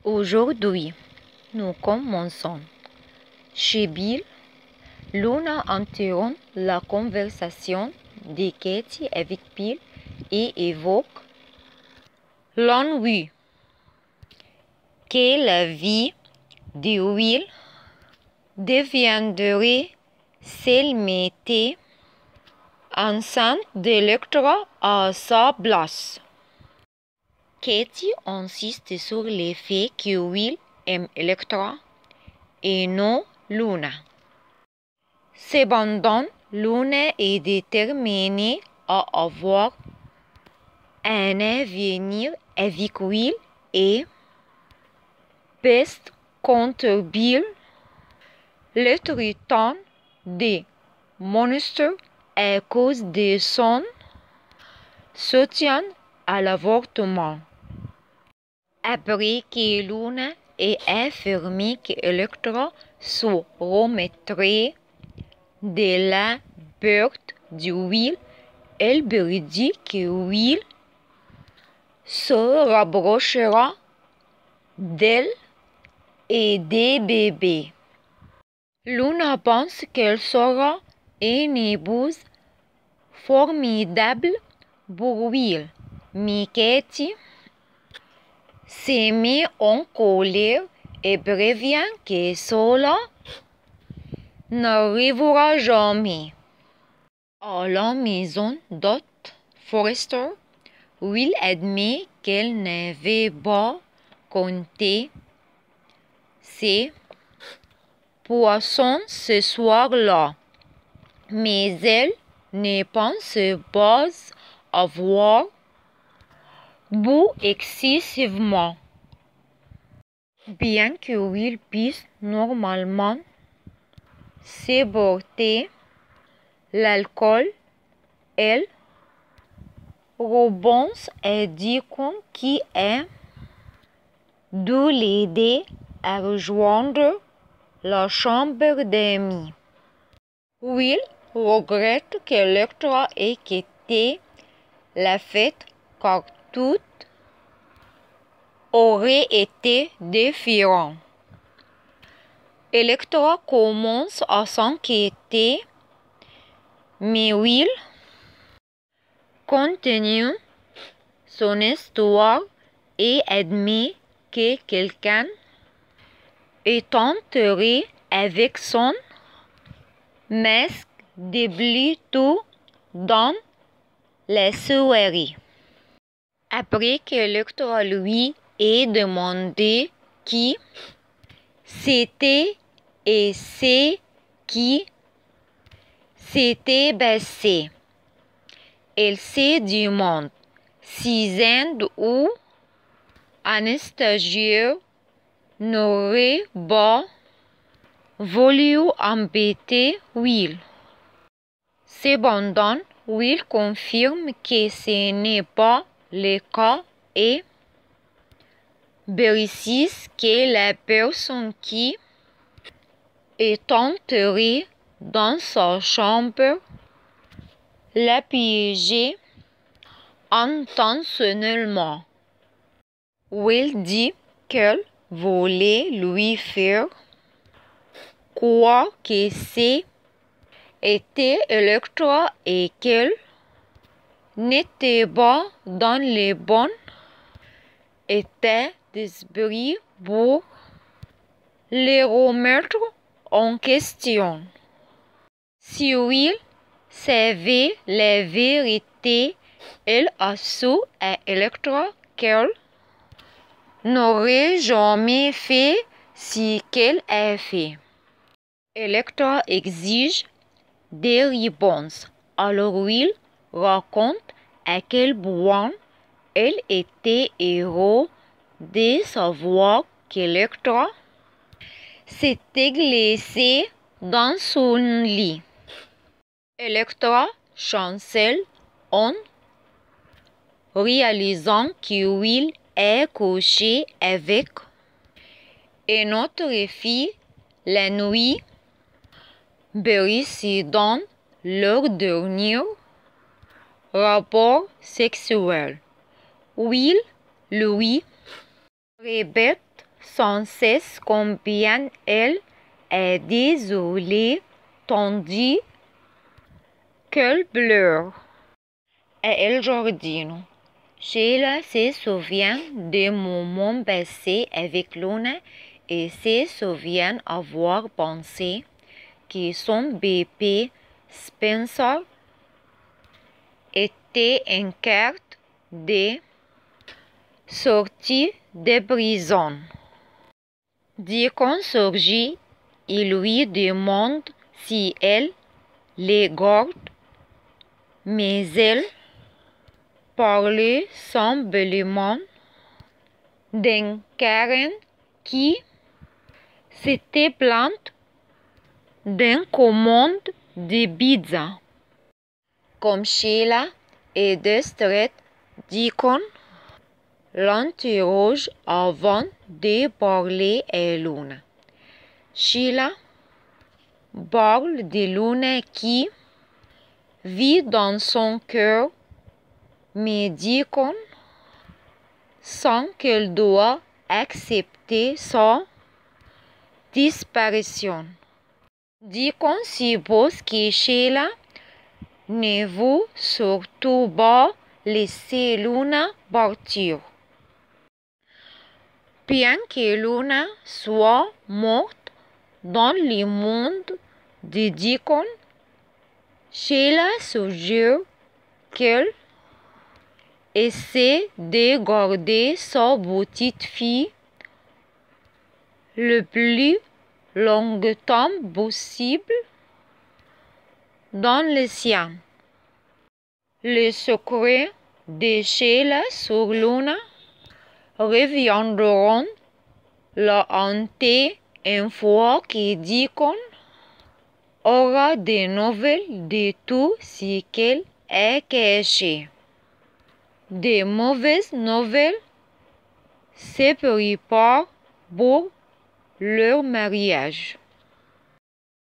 Aujourd'hui, nous commençons. Chez Bill, Luna interrompt la conversation de Katie avec Bill et évoque l'ennui que la vie de Will deviendrait s'il mettait enceinte d'Electra à sa place. Katie insiste sur le fait que Will aime Electra et non Luna. Cependant, Luna est déterminée à avoir un avenir avec Will et peste contre Bill, le traitant de monstre à cause de son soutien à l'avortement. Après que Luna ait affirmé qu'Electra se remettrait de la perte de Will, elle dit que Will se rapprochera d'elle et des bébés. Luna pense qu'elle sera une épouse formidable pour Will, mais Katie se met en colère et prévient que cela n'arrivera jamais. À la maison d'hôte Forrester, Will admet qu'elle n'avait pas compté ses poissons ce soir-là, mais elle ne pense pas avoir bu excessivement. Bien que Will puisse normalement supporter l'alcool, elle rebondit et dit qu'il a dû l'aider à rejoindre la chambre d'amis. Will regrette qu'Electra ait quitté la fête car tout aurait été différent. Electra commence à s'inquiéter, mais Will continue son histoire et admet que quelqu'un est entré avec son masque de Bluetooth dans la soirée. Après qu'Electra lui ait demandé qui c'était et c'est qui s'était passé, elle se demande si Zend ou Anastasia n'auraient pas voulu embêter Will. Cependant, Will confirme que ce n'est pas le cas et précise que la personne qui est entrée dans sa chambre l'a piégée intentionnellement. Will dit qu'elle voulait lui faire croire que c'était Electra et qu'elle n'était pas dans le bon état d'esprit pour les remettre en question. Si Will savait la vérité, elle assure à Electra qu'elle n'aurait jamais fait ce qu'elle a fait. Electra exige des réponses. Alors Will raconte à quel point elle était heureux de savoir qu'Electra s'était glissée dans son lit. Electra chancelle en réalisant que Will a couché avec une autre fille la nuit précédant leur dernier rapport sexuel. Will, lui, répète sans cesse combien elle est désolée, tandis qu'elle pleure. Et il giardino. Sheila se souvient des moments passés avec Luna et se souvient avoir pensé que son bébé Spencer était une carte de sortie de prison. Deacon surgit et lui demande si elle les garde, mais elle parle semblement d'un Karen qui s'était plainte d'une commande de pizza. Comme Sheila est distraite, Deacon l'interroge avant de parler à Luna. Sheila parle de Luna qui vit dans son cœur, mais Deacon sent qu'elle doit accepter sa disparition. Deacon suppose que Sheila ne veut surtout pas laisser Luna partir. Bien que Luna soit morte dans le monde de Deacon, Sheila suggère qu'elle essaie de garder sa petite fille le plus longtemps possible dans le sien. Le secret de Sheila sur Luna reviendront la hanter une fois que Deacon aura des nouvelles de tout ce qu'elle a caché. Des mauvaises nouvelles se préparent pour leur mariage.